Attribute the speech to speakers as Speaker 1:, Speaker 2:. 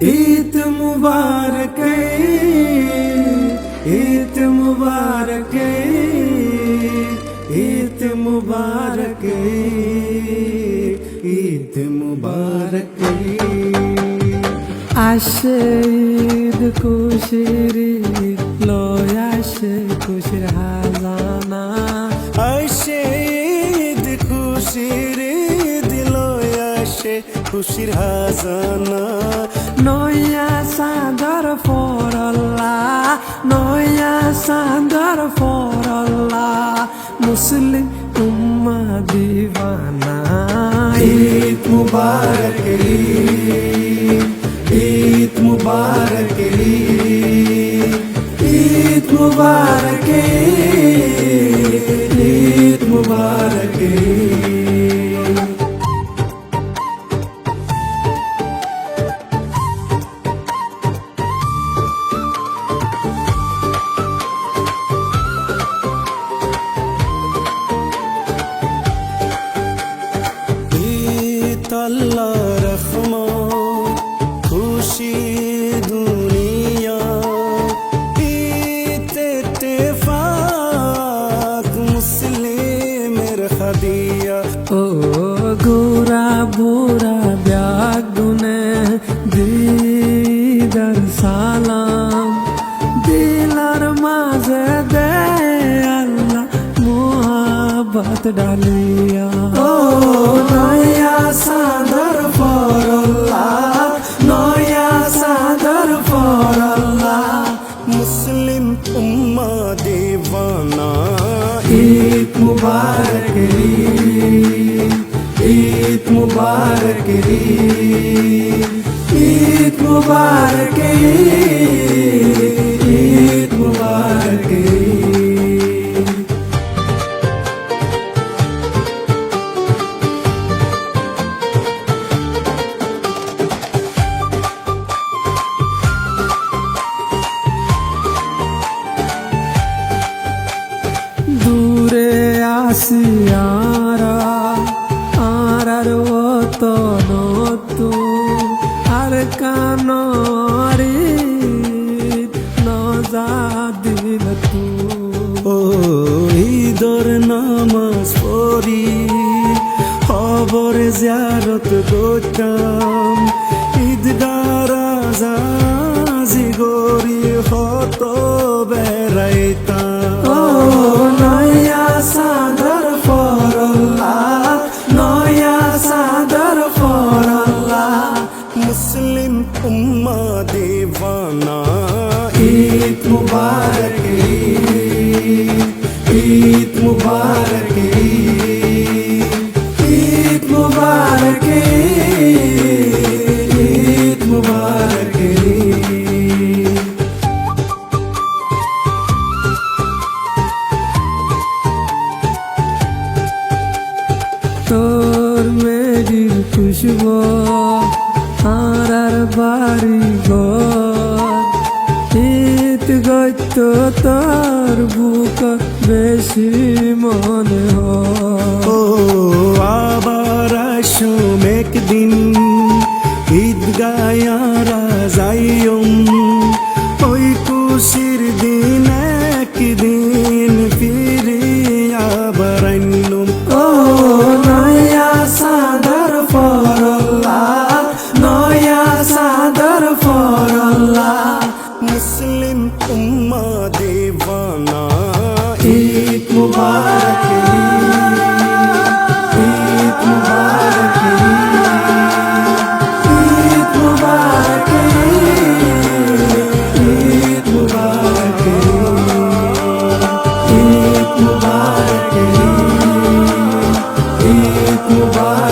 Speaker 1: ईद मुबारक ईद मुबारक ईद मुबारक ईद मुबारक আসে ঈদ খুশির লয় আসে খুশির হাজানা আসে ঈদ খুশির লয় আসে খুশির হাজানা নয়া সাদর ফর আল্লাহ নয়া সাদর ফর আল্লাহ মুসলিম উম্মা দিওয়ানা ঈদ মুবারক ईद मुबारक ईद मुबारक ईद मुबारक ईद अल्लाह रहमान खुशी दुनिया इत्तेफाक मुस्लिम खदिया ओ गोरा बोरा ब्यागुने दीदार सालाम दिलार माजे दे अल्लाह मोहब्बत डालिया ओ नया सादर फर अल्लाह नया सादर फर अल्लाह मुस्लिम उम्मा दीवाना ईद मुबारक ईद मुबारक ईद मुबारक ईद मुबारक দূরে আসিয়ারা আর তো নতুন আর কানরি নজা দিল তু ও ঈদর নামাজ পড়ি খবর জিয়ারত করতাম ঈদগার রাজি গরি হত বেড়াইতাম ও নয়া সাদর ফর আল্লাহ নয়া সাদর ফর আল্লাহ মুসলিম উম্মা দিওয়ানা ঈদ মুবারক ঈদ মুবারক ঈদ মুবারক ঈদ মুবারক তোর মেরির খুশবু আর বাড়ি ঘর ঈদ গত তোর বুক বেশি মনে হয় ও আবার আসুম একদিন ঈদ গায়ারা যাইম ওই খুশির দিন একদিন ফিরিয়া বারাইনুম ও নয়া সাদর ফর আল্লাহ নয়া সাদর ফর আল্লাহ মুসলিম উম্মা দিওয়ানা ঈদ মুবারক ঈদ মুবারক ঈদ মুবারক ঈদ মুবারক ঈদ মুবারক ঈদ মুবারক